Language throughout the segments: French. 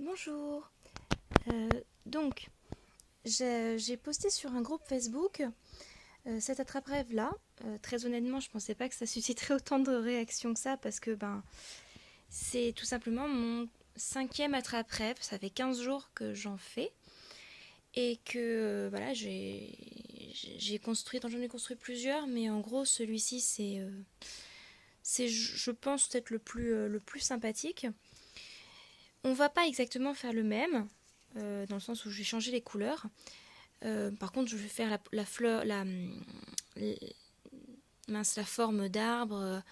Bonjour. Euh, donc, j'ai posté sur un groupe Facebook cette attrape-rêve là. Très honnêtement, je pensais pas que ça susciterait autant de réactions que ça parce que c'est tout simplement mon cinquième attrape-rêve. Ça fait 15 jours que j'en fais et que voilà, j'ai construit, j'en ai construit plusieurs, mais en gros celui-ci c'est je pense peut-être le plus sympathique. On va pas exactement faire le même dans le sens où je vais changer les couleurs. Par contre, je vais faire la fleur, la forme d'arbre.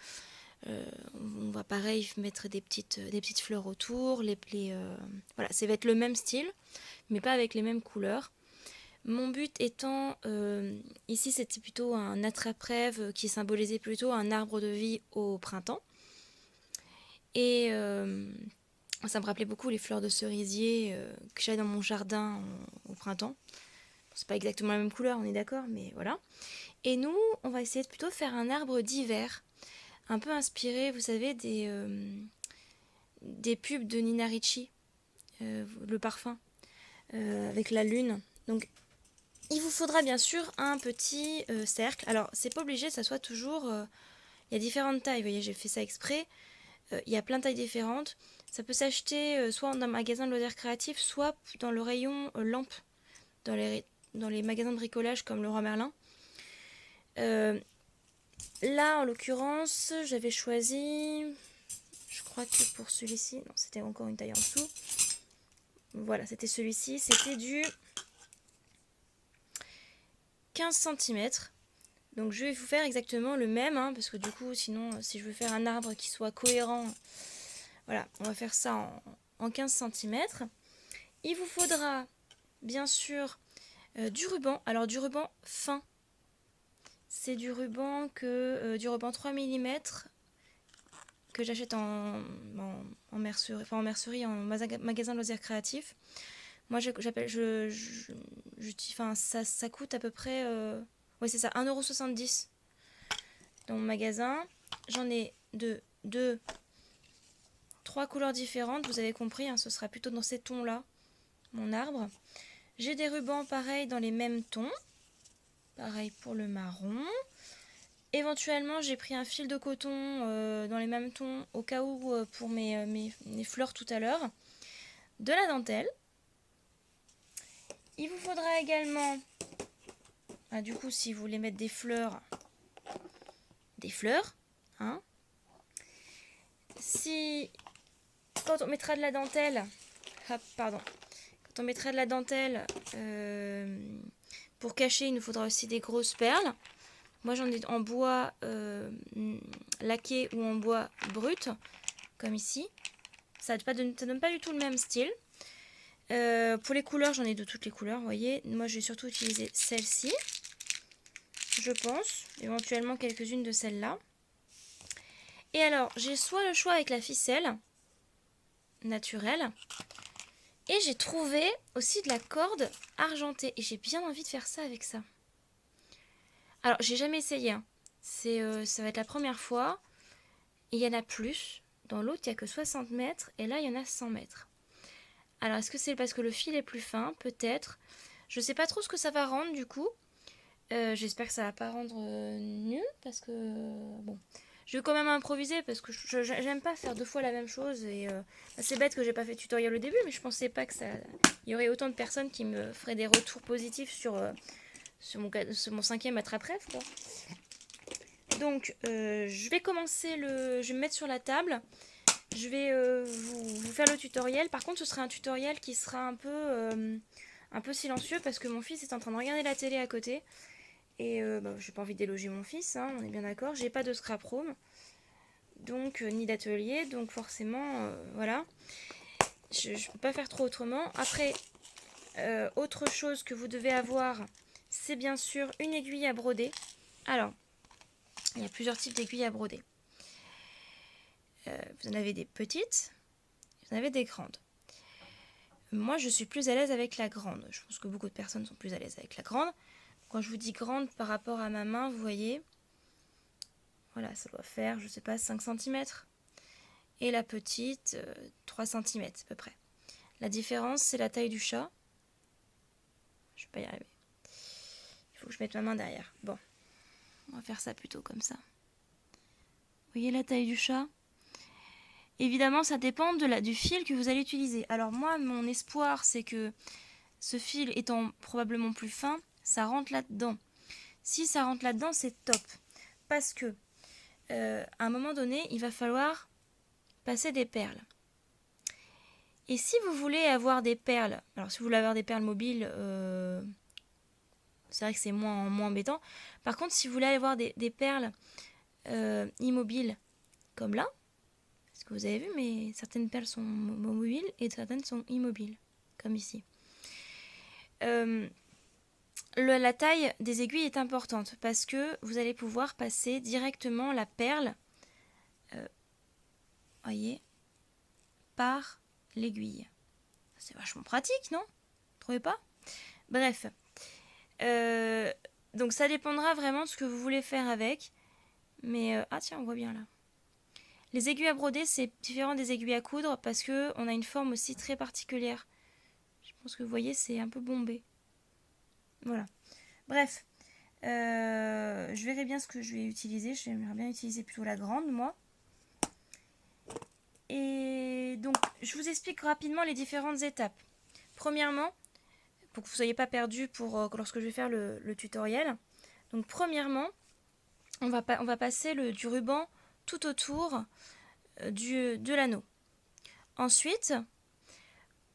On va pareil mettre des petites fleurs autour. Voilà, ça va être le même style, mais pas avec les mêmes couleurs. Mon but étant, ici c'était plutôt un attrape-rêve qui symbolisait plutôt un arbre de vie au printemps. Et ça me rappelait beaucoup les fleurs de cerisier que j'avais dans mon jardin au printemps. C'est pas exactement la même couleur, on est d'accord, mais voilà. Et nous, on va essayer de plutôt faire un arbre d'hiver, un peu inspiré, vous savez, des pubs de Nina Ricci, le parfum, avec la lune. Donc, il vous faudra bien sûr un petit cercle. Alors, c'est pas obligé que ça soit toujours. Il y a différentes tailles, vous voyez, j'ai fait ça exprès. Il y a plein de tailles différentes. Ça peut s'acheter soit dans un magasin de loisirs créatifs, soit dans le rayon lampe, dans dans les magasins de bricolage comme Leroy Merlin. Euh, Là, en l'occurrence, j'avais choisi, je crois que pour celui-ci, non, c'était encore une taille en dessous. Voilà, c'était celui-ci, c'était du 15 cm. Donc je vais vous faire exactement le même, hein, parce que du coup, sinon, si je veux faire un arbre qui soit cohérent, voilà, on va faire ça en 15 cm. Il vous faudra, bien sûr, du ruban. Alors du ruban fin. C'est du ruban 3 mm que j'achète en mercerie, enfin en mercerie, en magasin de loisirs créatifs. Moi, enfin, ça coûte à peu près, ouais, c'est ça, 1,70 € dans mon magasin. J'en ai de 2, 3 couleurs différentes, vous avez compris, hein, ce sera plutôt dans ces tons-là, mon arbre. J'ai des rubans pareils dans les mêmes tons, pareil pour le marron. Éventuellement, j'ai pris un fil de coton dans les mêmes tons au cas où pour mes fleurs tout à l'heure. De la dentelle. Il vous faudra également, du coup, si vous voulez mettre des fleurs, hein. Si, quand on mettra de la dentelle, hop, pardon, quand on mettra de la dentelle, pour cacher, il nous faudra aussi des grosses perles. Moi, j'en ai en bois laqué ou en bois brut, comme ici. Ça donne pas du tout le même style. Pour les couleurs, j'en ai de toutes les couleurs, vous voyez. Moi, je vais surtout utiliser celle-ci, je pense. Éventuellement, quelques-unes de celles-là. Et alors, j'ai soit le choix avec la ficelle naturelle, et j'ai trouvé aussi de la corde argentée. Et j'ai bien envie de faire ça avec ça. Alors, j'ai jamais essayé, hein. Ça va être la première fois. Et il y en a plus. Dans l'autre, il n'y a que 60 mètres, et là, il y en a 100 mètres. Alors, est-ce que c'est parce que le fil est plus fin? Peut-être. Je sais pas trop ce que ça va rendre, du coup. J'espère que ça va pas rendre nul, parce que, bon... Je vais quand même improviser, parce que j'aime pas faire deux fois la même chose, et c'est bête que j'ai pas fait de tutoriel au début, mais je pensais pas que ça... Il y aurait autant de personnes qui me feraient des retours positifs sur mon cinquième attrape-rêve, quoi. Donc, je vais commencer je vais me mettre sur la table. Je vais vous faire le tutoriel. Par contre, ce sera un tutoriel qui sera un peu silencieux parce que mon fils est en train de regarder la télé à côté. Et j'ai pas envie de déloger mon fils, hein, on est bien d'accord. J'ai pas de scrap room, donc ni d'atelier, donc forcément, voilà. Je peux pas faire trop autrement. Après, autre chose que vous devez avoir, c'est bien sûr une aiguille à broder. Alors, il y a plusieurs types d'aiguilles à broder. Vous en avez des petites, vous en avez des grandes. Moi, je suis plus à l'aise avec la grande. Je pense que beaucoup de personnes sont plus à l'aise avec la grande. Quand je vous dis grande par rapport à ma main, vous voyez, voilà, ça doit faire, je sais pas, 5 cm. Et la petite, 3 cm à peu près. La différence, c'est la taille du chat. Je vais pas y arriver. Il faut que je mette ma main derrière. Bon, on va faire ça plutôt comme ça. Vous voyez la taille du chat? Évidemment, ça dépend du fil que vous allez utiliser. Alors moi, mon espoir, c'est que ce fil étant probablement plus fin, ça rentre là-dedans. Si ça rentre là-dedans, c'est top. Parce que, à un moment donné, il va falloir passer des perles. Et si vous voulez avoir des perles, alors si vous voulez avoir des perles mobiles, c'est vrai que c'est moins embêtant. Par contre, si vous voulez avoir des perles immobiles, comme là, parce que vous avez vu, mais certaines perles sont mobiles et certaines sont immobiles, comme ici. La taille des aiguilles est importante parce que vous allez pouvoir passer directement la perle, voyez, par l'aiguille. C'est vachement pratique, non? Vous trouvez pas? Bref. Donc ça dépendra vraiment de ce que vous voulez faire avec. Mais, ah tiens, on voit bien là. Les aiguilles à broder, c'est différent des aiguilles à coudre parce qu'on a une forme aussi très particulière. Je pense que vous voyez, c'est un peu bombé. Voilà. Bref. Je verrai bien ce que je vais utiliser. J'aimerais bien utiliser plutôt la grande, moi. Et donc, je vous explique rapidement les différentes étapes. Premièrement, pour que vous ne soyez pas perdu lorsque je vais faire le tutoriel. Donc, premièrement, on va passer du ruban tout autour de l'anneau. Ensuite,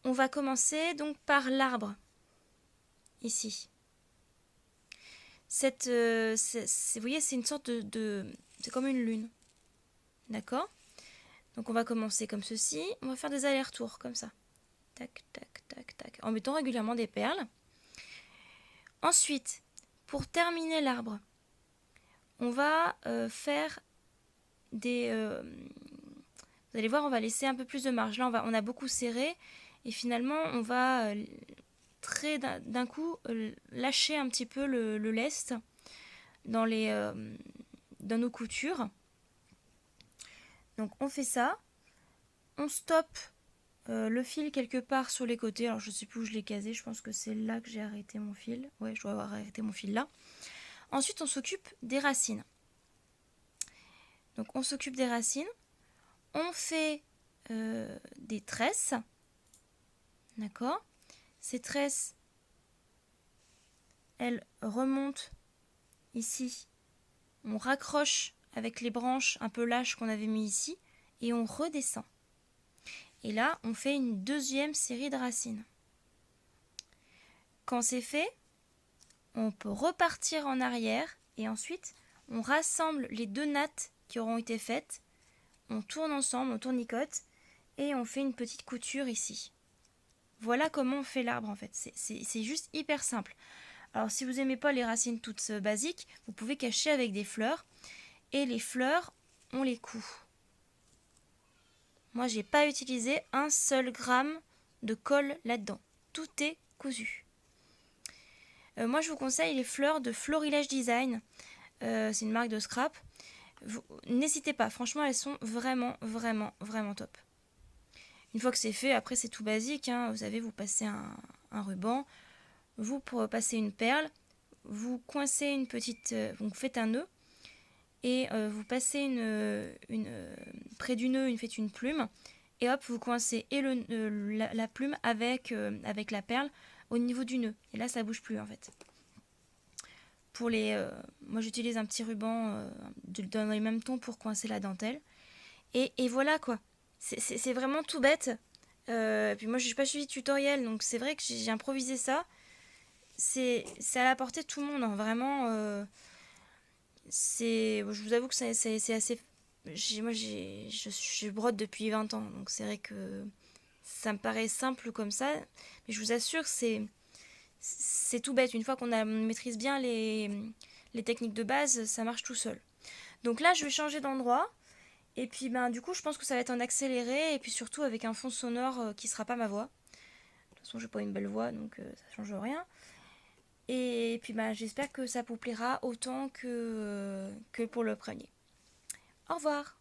on va commencer donc par l'arbre, ici. Vous voyez, c'est une sorte c'est comme une lune. D'accord? Donc on va commencer comme ceci. On va faire des allers-retours comme ça. Tac, tac, tac, tac. En mettant régulièrement des perles. Ensuite, pour terminer l'arbre, on va faire des... vous allez voir, on va laisser un peu plus de marge. Là, on a beaucoup serré. Et finalement, on va d'un coup lâcher un petit peu le lest dans nos coutures. Donc on fait ça, on stoppe le fil quelque part sur les côtés. Alors je sais plus où je l'ai casé, je pense que c'est là que j'ai arrêté mon fil. Ouais, je dois avoir arrêté mon fil là. Ensuite on s'occupe des racines. Donc on s'occupe des racines, on fait des tresses, d'accord? Ces tresses, elles remontent ici, on raccroche avec les branches un peu lâches qu'on avait mis ici et on redescend. Et là, on fait une deuxième série de racines. Quand c'est fait, on peut repartir en arrière et ensuite, on rassemble les deux nattes qui auront été faites. On tourne ensemble, on tournicote et on fait une petite couture ici. Voilà comment on fait l'arbre en fait. C'est juste hyper simple. Alors si vous n'aimez pas les racines toutes basiques, vous pouvez cacher avec des fleurs. Et les fleurs, on les coud. Moi, j'ai pas utilisé un seul gramme de colle là-dedans. Tout est cousu. Moi, je vous conseille les fleurs de Florilège Design. C'est une marque de scrap. N'hésitez pas. Franchement, elles sont vraiment, vraiment, vraiment top. Une fois que c'est fait, après, c'est tout basique. Hein. Vous savez, vous passez un ruban. Vous passez une perle. Vous coincez une petite... vous faites un nœud. Et vous passez près du nœud, vous faites une plume, et hop, vous coincez et la plume avec la perle au niveau du nœud. Et là, ça bouge plus en fait. Moi, j'utilise un petit ruban dans les mêmes tons pour coincer la dentelle. Et voilà quoi. C'est vraiment tout bête. Puis moi, je n'ai pas suivi de tutoriel, donc c'est vrai que j'ai improvisé ça. C'est à la portée de tout le monde, hein, vraiment. Je vous avoue que c'est assez... Moi, je brode depuis 20 ans, donc c'est vrai que ça me paraît simple comme ça. Mais je vous assure, c'est tout bête. Une fois qu'on maîtrise bien les techniques de base, ça marche tout seul. Donc là, je vais changer d'endroit. Et puis, du coup, je pense que ça va être en accéléré. Et puis surtout avec un fond sonore qui sera pas ma voix. De toute façon, j'ai pas une belle voix, donc ça change rien. Et puis j'espère que ça vous plaira autant que pour le premier. Au revoir!